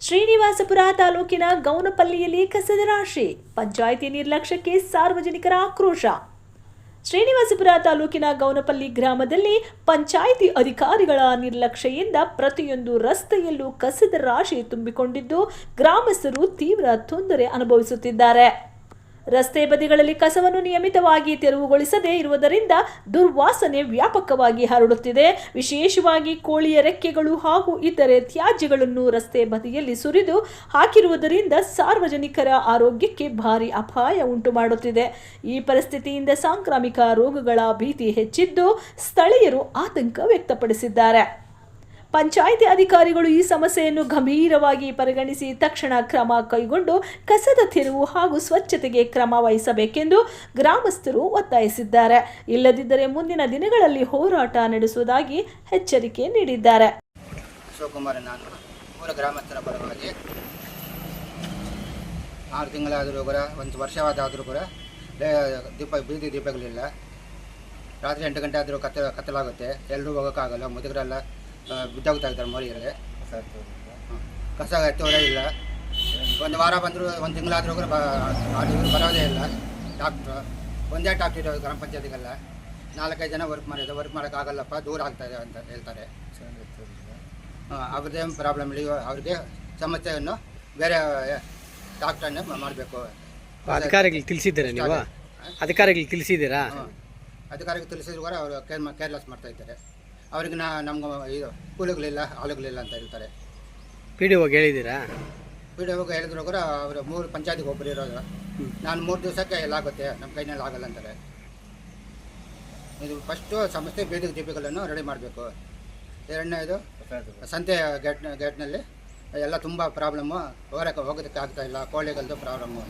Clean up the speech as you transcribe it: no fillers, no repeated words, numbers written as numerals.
ಶ್ರೀನಿವಾಸಪುರ ತಾಲೂಕಿನ ಗೌನಪಲ್ಲಿಯಲ್ಲಿ ಕಸದ ರಾಶಿ, ಪಂಚಾಯಿತಿ ನಿರ್ಲಕ್ಷ್ಯಕ್ಕೆ ಸಾರ್ವಜನಿಕರ ಆಕ್ರೋಶ. ಶ್ರೀನಿವಾಸಪುರ ತಾಲೂಕಿನ ಗೌನಪಲ್ಲಿ ಗ್ರಾಮದಲ್ಲಿ ಪಂಚಾಯಿತಿ ಅಧಿಕಾರಿಗಳ ನಿರ್ಲಕ್ಷ್ಯದಿಂದ ಪ್ರತಿಯೊಂದು ರಸ್ತೆಯಲ್ಲೂ ಕಸದ ರಾಶಿ ತುಂಬಿಕೊಂಡಿದ್ದು ಗ್ರಾಮಸ್ಥರು ತೀವ್ರ ತೊಂದರೆ ಅನುಭವಿಸುತ್ತಿದ್ದಾರೆ. ರಸ್ತೆ ಬದಿಗಳಲ್ಲಿ ಕಸವನ್ನು ನಿಯಮಿತವಾಗಿ ತೆರವುಗೊಳಿಸದೇ ಇರುವುದರಿಂದ ದುರ್ವಾಸನೆ ವ್ಯಾಪಕವಾಗಿ ಹರಡುತ್ತಿದೆ. ವಿಶೇಷವಾಗಿ ಕೋಳಿಯ ರೆಕ್ಕೆಗಳು ಹಾಗೂ ಇತರೆ ತ್ಯಾಜ್ಯಗಳನ್ನು ರಸ್ತೆ ಬದಿಯಲ್ಲಿ ಸುರಿದು ಹಾಕಿರುವುದರಿಂದ ಸಾರ್ವಜನಿಕರ ಆರೋಗ್ಯಕ್ಕೆ ಭಾರಿ ಅಪಾಯ ಉಂಟು ಮಾಡುತ್ತಿದೆ. ಈ ಪರಿಸ್ಥಿತಿಯಿಂದ ಸಾಂಕ್ರಾಮಿಕ ರೋಗಗಳ ಭೀತಿ ಹೆಚ್ಚಿದ್ದು ಸ್ಥಳೀಯರು ಆತಂಕ ವ್ಯಕ್ತಪಡಿಸಿದ್ದಾರೆ. ಪಂಚಾಯಿತಿ ಅಧಿಕಾರಿಗಳು ಈ ಸಮಸ್ಯೆಯನ್ನು ಗಂಭೀರವಾಗಿ ಪರಿಗಣಿಸಿ ತಕ್ಷಣ ಕ್ರಮ ಕೈಗೊಂಡು ಕಸದ ತೆರವು ಹಾಗೂ ಸ್ವಚ್ಛತೆಗೆ ಕ್ರಮ ವಹಿಸಬೇಕೆಂದು ಗ್ರಾಮಸ್ಥರು ಒತ್ತಾಯಿಸಿದ್ದಾರೆ. ಇಲ್ಲದಿದ್ದರೆ ಮುಂದಿನ ದಿನಗಳಲ್ಲಿ ಹೋರಾಟ ನಡೆಸುವುದಾಗಿ ಎಚ್ಚರಿಕೆ ನೀಡಿದ್ದಾರೆ. ಶಿವಕುಮಾರ್, ನಾನು ಊರ ಗ್ರಾಮಸ್ಥರ ಪರವಾಗಿ 6 ತಿಂಗಳಾದರೂ ಕೂಡ, 1 ವರ್ಷವಾದರೂ ಕೂಡ ಬೀದಿ ದೀಪಗಳಿಲ್ಲ. ರಾತ್ರಿ 8 ಗಂಟೆ ಆದರೂ ಕತ್ತಲಾಗುತ್ತೆ. ಎಲ್ಲರೂ ಹೋಗೋಕ್ಕಾಗಲ್ಲ. ಮುದುಗರೆಲ್ಲ ಬಿದ್ದೋಗ್ತಾ ಇದ್ದಾರೆ ಮೋರಿಯಲ್ಲಿ. ಕಸ ಎತ್ತೋರೇ ಇಲ್ಲ. 1 ವಾರ ಬಂದರೂ 1 ತಿಂಗಳಾದರೂ ಕೂಡ ಬರೋದೇ ಇಲ್ಲ. ಡಾಕ್ಟ್ರು ಒಂದೇ ಡಾಕ್ಟ್ರ್ ಇರೋದು ಗ್ರಾಮ ಪಂಚಾಯತಿಗೆಲ್ಲ. 4-5 ಜನ ವರ್ಕ್ ಮಾಡೋಕ್ಕಾಗಲ್ಲಪ್ಪ, ದೂರ ಆಗ್ತಾಯಿದೆ ಅಂತ ಹೇಳ್ತಾರೆ. ಅವ್ರದ್ದೇನು ಪ್ರಾಬ್ಲಮ್ ಇಲ್ಲ, ಅವ್ರಿಗೆ ಸಮಸ್ಯೆಯನ್ನು ಬೇರೆ ಡಾಕ್ಟ್ರನ್ನೇ ಮಾಡಬೇಕು. ಅಧಿಕಾರಿಗಳಿಗೆ ತಿಳಿಸಿದ್ದೀರಾ ನೀವು? ಅಧಿಕಾರಿಗಳಿಗೆ ತಿಳಿಸಿದ್ದೀರಾ? ಅಧಿಕಾರಿಗೆ ತಿಳಿಸಿದ್ರು ಕೂಡ ಅವರು ಕೇರ್ಲೆಸ್ ಮಾಡ್ತಾ ಇದ್ದಾರೆ. ಅವ್ರಿಗೆ ನಮ್ಗೆ ಇದು ಕೂಲಿಗಳಿಲ್ಲ, ಹಾಲುಗಳಿಲ್ಲ ಅಂತ ಹೇಳ್ತಾರೆ. ಪಿ ಡಿ ಓಗೆ ಹೇಳಿದ್ದೀರಾ? ಪಿ ಡಿ ಓಗೆ ಹೇಳಿದ್ರು ಕೂಡ ಅವರು 3 ಪಂಚಾಯತಿಗೆ ಒಬ್ಬರು ಇರೋದು. ನಾನು 3 ದಿವಸಕ್ಕೆ ಎಲ್ಲ ಆಗುತ್ತೆ, ನಮ್ಮ ಕೈನಲ್ಲಿ ಆಗಲ್ಲ ಅಂತಾರೆ. ಇದು ಫಸ್ಟು ಸಮಸ್ಯೆ ಬೀದಿ ದೀಪಗಳನ್ನು ರೆಡಿ ಮಾಡಬೇಕು. ಎರಡನೇದು ಸಂತೆ ಗೇಟ್ನಲ್ಲಿ ಎಲ್ಲ ತುಂಬ ಪ್ರಾಬ್ಲಮ್ಮು, ಹೋಗೋದಕ್ಕೆ ಆಗ್ತಾಯಿಲ್ಲ. ಕೋಳಿಗಳದ್ದು ಪ್ರಾಬ್ಲಮ್ಮು.